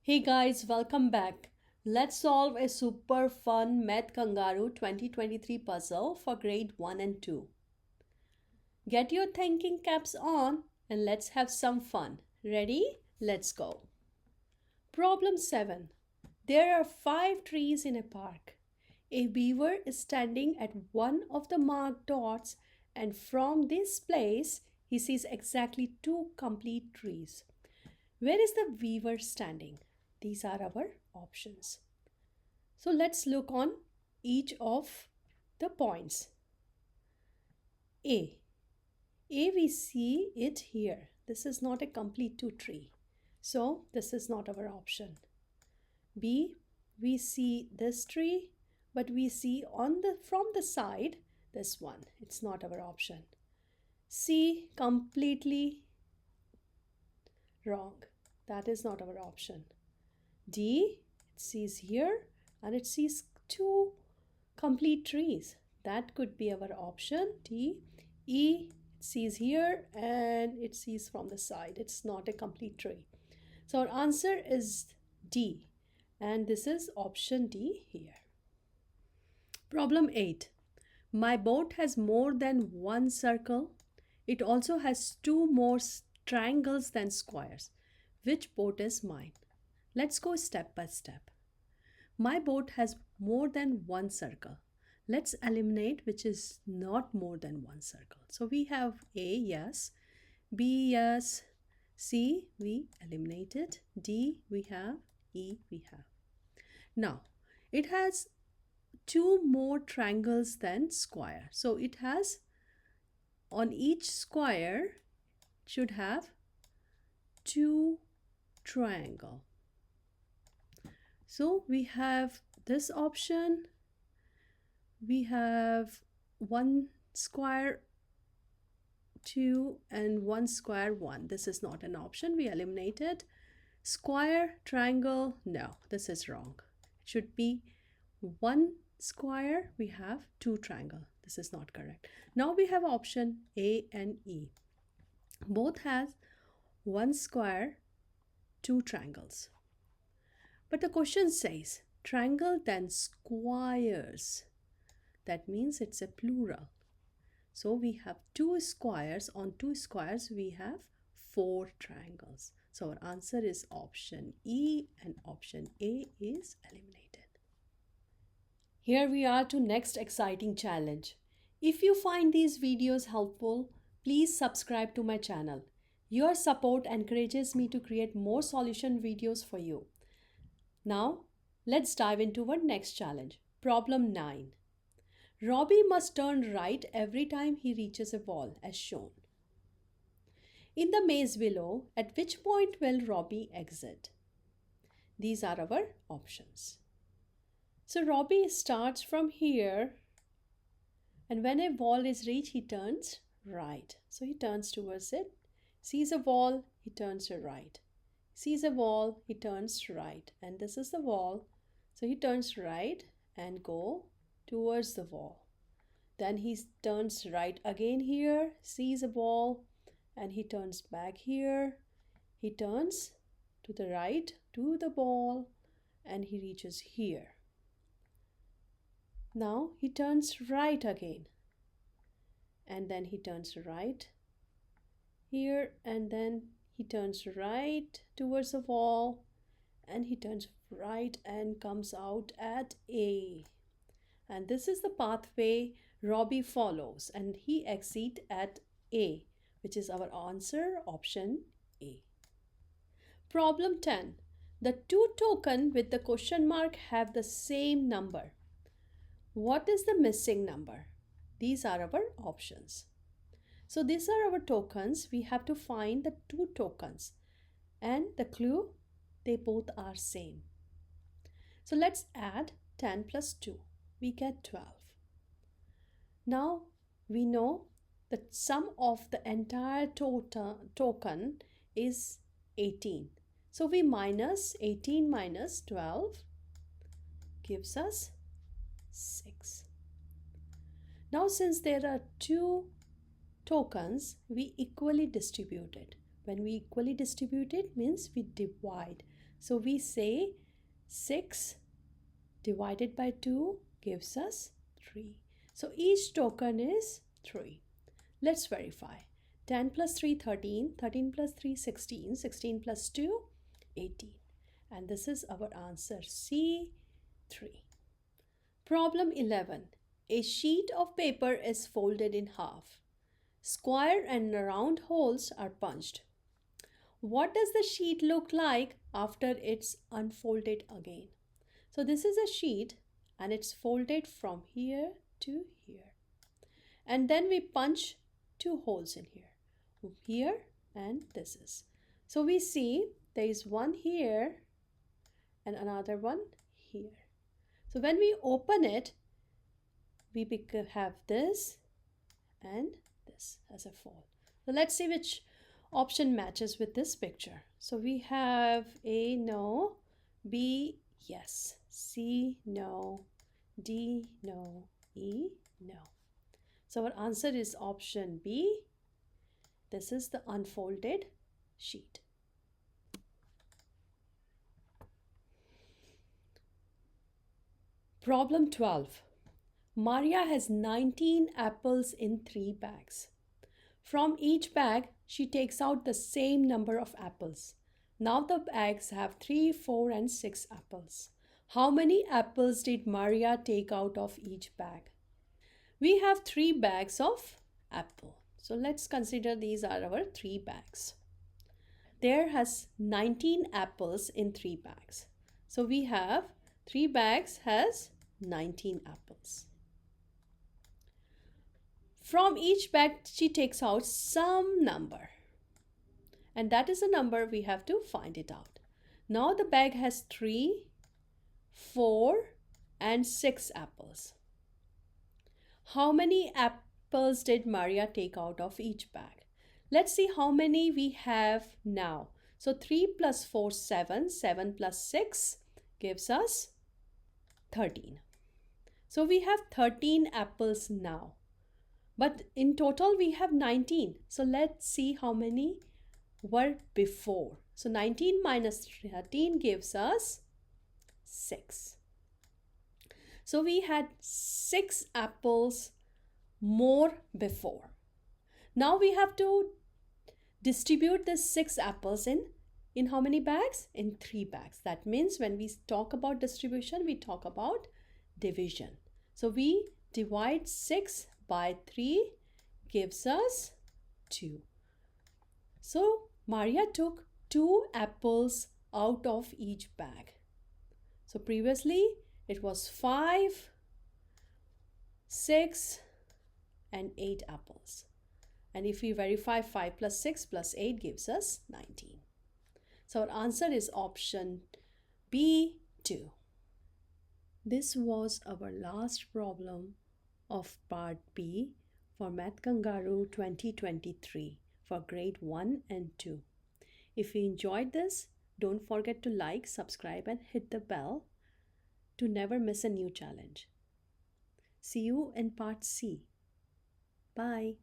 Hey guys, welcome back. Let's solve a super fun Math Kangaroo 2023 puzzle for grade 1 and 2. Get your thinking caps on and let's have some fun. Ready? Let's go. Problem 7. There are 5 trees in a park. A beaver is standing at one of the marked dots, and from this place he sees exactly 2 complete trees. Where is the beaver standing? These are our options. So let's look on each of the points. A. We see it here. This is not a complete 2 tree. So this is not our option. B. We see this tree, but we see from the side this one. It's not our option. C. Completely wrong. That is not our option. D, it sees here and it sees 2 complete trees. That could be our option. D. E, it sees here and it sees from the side. It's not a complete tree. So our answer is D, and this is option D here. Problem 8. My boat has more than one circle. It also has 2 more triangles than squares. Which boat is mine? Let's go step by step. My boat has more than one circle. Let's eliminate which is not more than one circle. So we have A, yes. B, yes. C, we eliminated. D, we have. E, we have. Now, it has 2 more triangles than square. So it has, on each square, should have 2 triangle. So we have this option. We have 1 square 2 and 1 square 1. This is not an option. We eliminated. Square, triangle, no, this is wrong. It should be 1 square. We have 2 triangle. This is not correct. Now we have option A and E. Both has 1 square, 2 triangles. But the question says triangle then squares. That means it's a plural. So we have 2 squares. On 2 squares we have 4 triangles. So our answer is option E, and option A is eliminated. Here we are to next exciting challenge. If you find these videos helpful, please subscribe to my channel. Your support encourages me to create more solution videos for you. Now, let's dive into our next challenge. Problem 9. Robbie must turn right every time he reaches a wall, as shown. In the maze below, at which point will Robbie exit? These are our options. So Robbie starts from here, and when a wall is reached, he turns right. So he turns towards it, sees a wall, he turns to right. Sees a wall, he turns right, and this is the wall. So he turns right and go towards the wall. Then he turns right again here, sees a wall, and he turns back here. He turns to the right to the wall, and he reaches here. Now he turns right again, and then he turns right here, and then he turns right towards the wall, and he turns right and comes out at A. And this is the pathway Robbie follows, and he exits at A, which is our answer, option A. Problem 10. The 2 tokens with the question mark have the same number. What is the missing number? These are our options. So these are our tokens. We have to find the 2 tokens, and the clue, they both are same. So let's add 10 plus 2. We get 12. Now we know the sum of the entire token is 18. So we minus 18 minus 12 gives us 6. Now since there are 2 tokens, we equally distribute it. When we equally distribute it means we divide. So we say 6 divided by 2 gives us 3. So each token is 3. Let's verify. 10 plus 3, 13. 13 plus 3, 16. 16 plus 2, 18. And this is our answer, C, 3. Problem 11. A sheet of paper is folded in half. Square and round holes are punched. What does the sheet look like after it's unfolded again? So this is a sheet and it's folded from here to here. And then we punch 2 holes in here and this is. So we see there is one here and another one here. So when we open it, we have this and this as a fold. So let's see which option matches with this picture. So we have A, no, B, yes, C, no, D, no, E, no. So our answer is option B. This is the unfolded sheet. Problem 12. Maria has 19 apples in 3 bags. From each bag, she takes out the same number of apples. Now the bags have 3, 4, and 6 apples. How many apples did Maria take out of each bag? We have 3 bags of apple. So let's consider these are our 3 bags. There has 19 apples in 3 bags. So we have 3 bags has 19 apples. From each bag, she takes out some number. And that is a number we have to find it out. Now the bag has 3, 4, and 6 apples. How many apples did Maria take out of each bag? Let's see how many we have now. So 3 plus 4, 7. 7 plus 6 gives us 13. So we have 13 apples now. But in total we have 19. So let's see how many were before. So 19 minus 13 gives us 6. So we had 6 apples more before. Now we have to distribute the 6 apples in how many bags? In 3 bags. That means when we talk about distribution, we talk about division. So we divide 6 by 3 gives us 2. So Maria took 2 apples out of each bag. So previously it was 5, 6, and 8 apples. And if we verify 5 plus 6 plus 8 gives us 19. So our answer is option B, 2. This was our last problem of part B for Math Kangaroo 2023 for grade 1 and 2. If you enjoyed this, don't forget to like, subscribe, and hit the bell to never miss a new challenge. See you in part C. Bye.